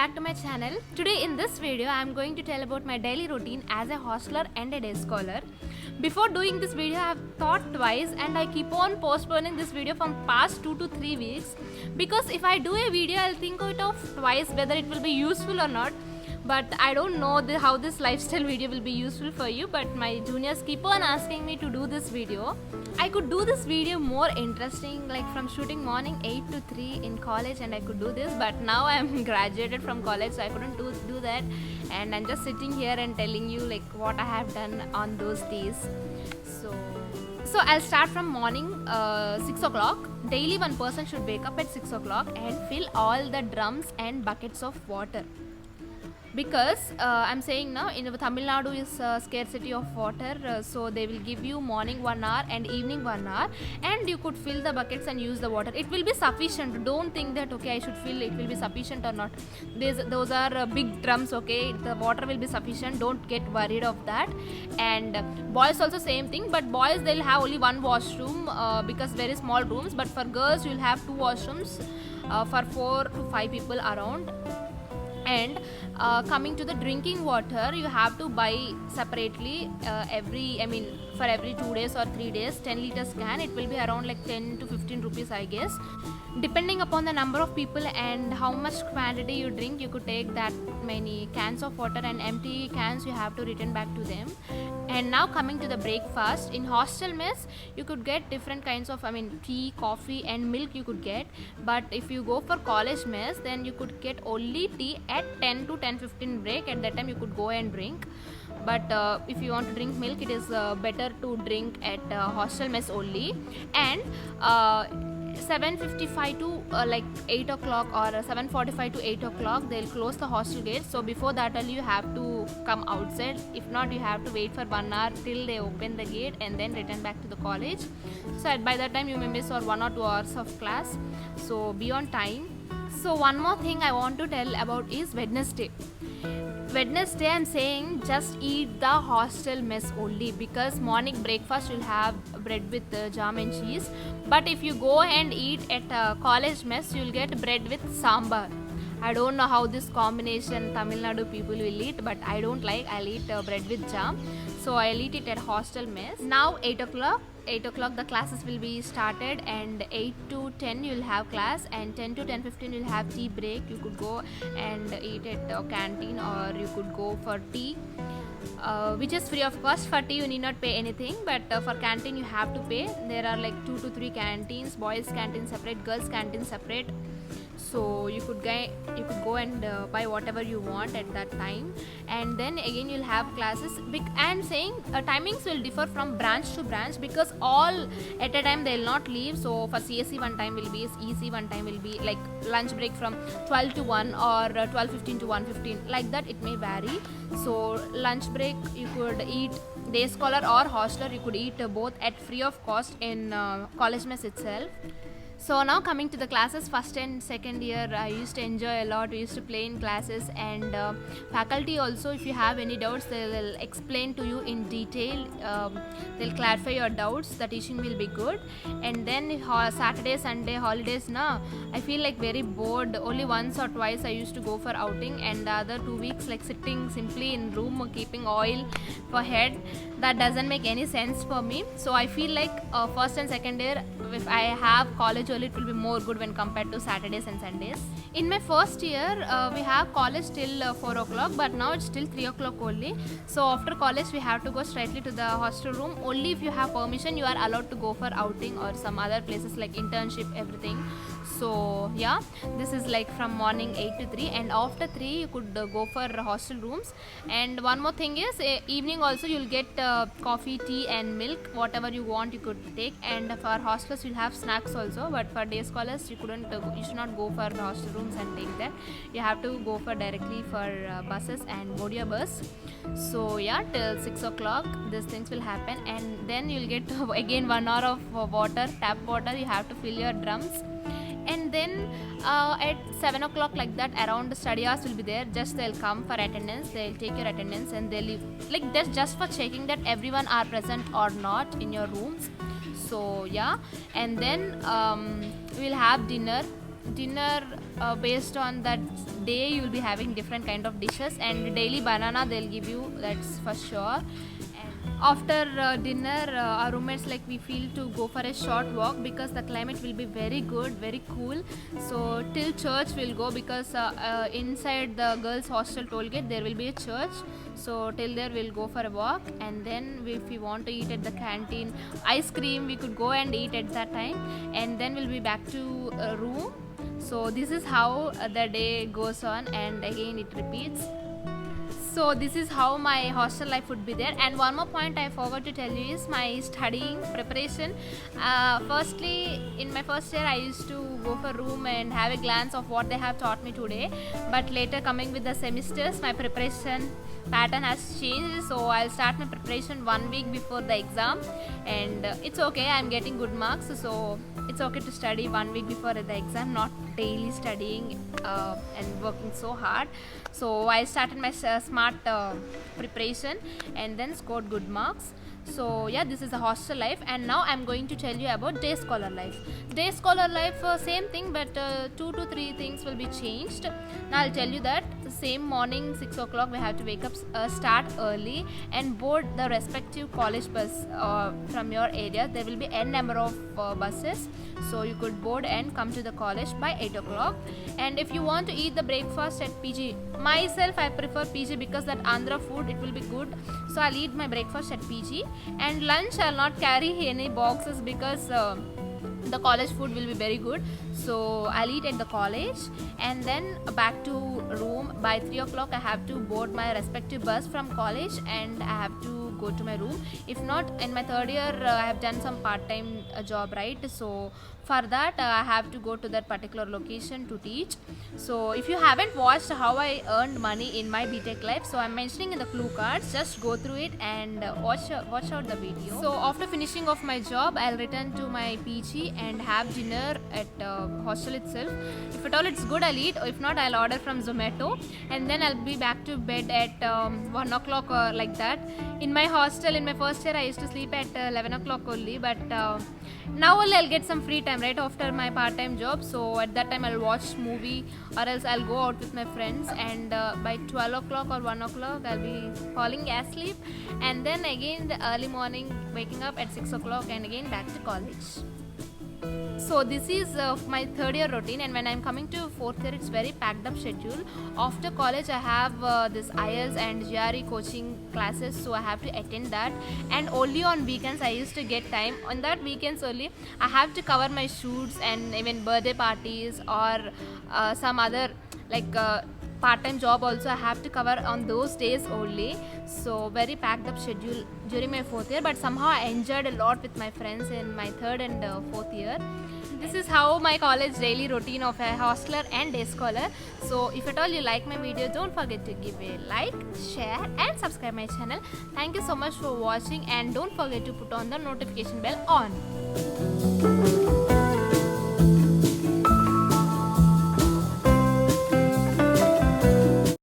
back to my channel. Today in this video I am going to tell about my daily routine as a hostler and a day scholar. Before doing this video I have thought twice and I keep on postponing this video from past 2 to 3 weeks because if I do a video I'll think it of twice whether it will be useful or not. But I don't know how this lifestyle video will be useful for you, but my juniors keep on asking me to do this video. I could do this video more interesting, like from shooting morning 8 to 3 in college, and I could do this, but now I am graduated from college so I couldn't do that, and I'm just sitting here and telling you like what I have done on those days. So I'll start from morning 6 o'clock. Daily one person should wake up at 6 o'clock and fill all the drums and buckets of water. Because I'm saying now in Tamil Nadu is scarcity of water, so they will give you morning 1 hour and evening 1 hour, and you could fill the buckets and use the water. It will be sufficient. Don't think that okay I should fill it will be sufficient or not. Those are big drums. Okay, the water will be sufficient. Don't get worried of that. And boys also same thing, but boys they'll have only one washroom because very small rooms. But for girls you'll have 2 washrooms for 4 to 5 people around. And coming to the drinking water, you have to buy separately for every 2 days or 3 days 10 liters can. It will be around like 10 to 15 rupees I guess. Depending upon the number of people and how much quantity you drink, you could take that many cans of water, and empty cans you have to return back to them. And now coming to the breakfast, in hostel mess you could get different kinds of tea, coffee and milk you could get. But if you go for college mess, then you could get only tea at 10 to 10:15 break. At that time you could go and drink. But if you want to drink milk, it is better to drink at hostel mess only. And 7:55 to 8 o'clock or 7:45 to 8 o'clock they'll close the hostel gate. So before that only you have to come outside. If not, you have to wait for 1 hour till they open the gate and then return back to the college. So by that time you may miss or 1 or 2 hours of class. So be on time. So one more thing I want to tell about is Wednesday I'm saying just eat the hostel mess only, because morning breakfast you'll have bread with jam and cheese. But if you go and eat at college mess, you'll get bread with sambar. I don't know how this combination Tamil Nadu people will eat, but I don't like. I'll eat bread with jam, so I'll eat it at hostel mess. Now 8 o'clock the classes will be started, and 8 to 10 you'll have class, and 10 to 10:15 you'll have tea break. You could go and eat at canteen, or you could go for tea, which is free of cost. For tea you need not pay anything, but for canteen you have to pay. There are like 2 to 3 canteens, boys canteen separate, girls canteen separate. So you could go and buy whatever you want at that time, and then again you'll have classes. I'm saying timings will differ from branch to branch, because all at a time they'll not leave. So for CSE one time will be, EC one time will be like lunch break from 12 to 1 or 12:15 to 1:15, like that it may vary. So lunch break you could eat day scholar or hostler, you could eat both at free of cost in college mess itself. So now coming to the classes, first and second year I used to enjoy a lot. We used to play in classes, and faculty also, if you have any doubts they will explain to you in detail. They'll clarify your doubts. The teaching will be good. And then Saturday, Sunday holidays now I feel like very bored. Only once or twice I used to go for outing, and the other 2 weeks like sitting simply in room keeping oil for head. That doesn't make any sense for me. So I feel like first and second year, if I have college only, it will be more good when compared to Saturdays and Sundays. In my first year we have college till 4 o'clock, but now it's till 3 o'clock only. So after college we have to go straightly to the hostel room. Only if you have permission you are allowed to go for outing or some other places like internship, everything. So yeah, this is like from morning 8 to 3, and after 3 you could go for hostel rooms. And one more thing is evening also you'll get coffee, tea and milk, whatever you want you could take. And for hostlers you'll have snacks also, but for day scholars you should not go for the hostel rooms and take that. You have to go for directly for buses and Modia bus. So yeah, till 6 o'clock these things will happen, and then you'll get again 1 hour of water, tap water. You have to fill your drums. And then at 7 o'clock like that, around the study hours will be there. Just they'll come for attendance, they'll take your attendance, and they'll leave. Like that's just for checking that everyone are present or not in your rooms. So yeah, and then we'll have dinner based on that day you will be having different kind of dishes, and daily banana they'll give you, that's for sure. After dinner, our roommates, like, we feel to go for a short walk because the climate will be very good, very cool. So till church we'll go because inside the girls hostel toll gate there will be a church. So till there we'll go for a walk, and then if we want to eat at the canteen ice cream, we could go and eat at that time, and then we'll be back to room. So this is how the day goes on, and again it repeats. So this is how my hostel life would be there. And one more point I forgot to tell you is my studying preparation. Firstly, in my first year I used to go for room and have a glance of what they have taught me today, but later coming with the semesters my preparation pattern has changed. So I'll start my preparation 1 week before the exam, and it's okay, I'm getting good marks, so it's okay to study 1 week before the exam, not daily studying and working so hard. So I started my smart preparation and then scored good marks. So yeah, this is the hostel life. And now I'm going to tell you about day scholar life. Day scholar life, same thing, but 2 to 3 things will be changed. Now I'll tell you that the same morning 6 o'clock we have to wake up, start early and board the respective college bus from your area. There will be n number of buses, so you could board and come to the college by 8 o'clock. And if you want to eat the breakfast at PG, myself I prefer PG because that Andhra food, it will be good, so I'll eat my breakfast at PG. And lunch I'll not carry any boxes because the college food will be very good, so I'll eat at the college. And then back to room by 3 o'clock I have to board my respective bus from college, and I have to go to my room. If not, in my third year I have done some part-time job, right? So for that I have to go to that particular location to teach. So if you haven't watched how I earned money in my BTech life, so I'm mentioning in the clue cards, just go through it and watch out the video. So after finishing off my job, I'll return to my PG and have dinner at hostel itself. If at all it's good, I'll eat. If not, I'll order from Zomato, and then I'll be back to bed at 1 o'clock or like that. In my hostel, in my first year, I used to sleep at 11 o'clock only, but now only I'll get some free time right after my part-time job. So at that time I'll watch movie, or else I'll go out with my friends, and by 12 o'clock or 1 o'clock I'll be falling asleep, and then again the early morning waking up at 6 o'clock and again back to college. So this is my third year routine, and when I'm coming to fourth year, it's very packed up schedule. After college I have this IELTS and GRE coaching classes, so I have to attend that, and only on weekends I used to get time. On that weekends only I have to cover my shoots and even birthday parties or some other like part-time job also I have to cover on those days only. So very packed up schedule during my fourth year, but somehow I enjoyed a lot with my friends in my third and fourth year. This is how my college daily routine of a hostler and day scholar. So if at all you like my video, don't forget to give a like, share and subscribe my channel. Thank you so much for watching, and don't forget to put on the notification bell on.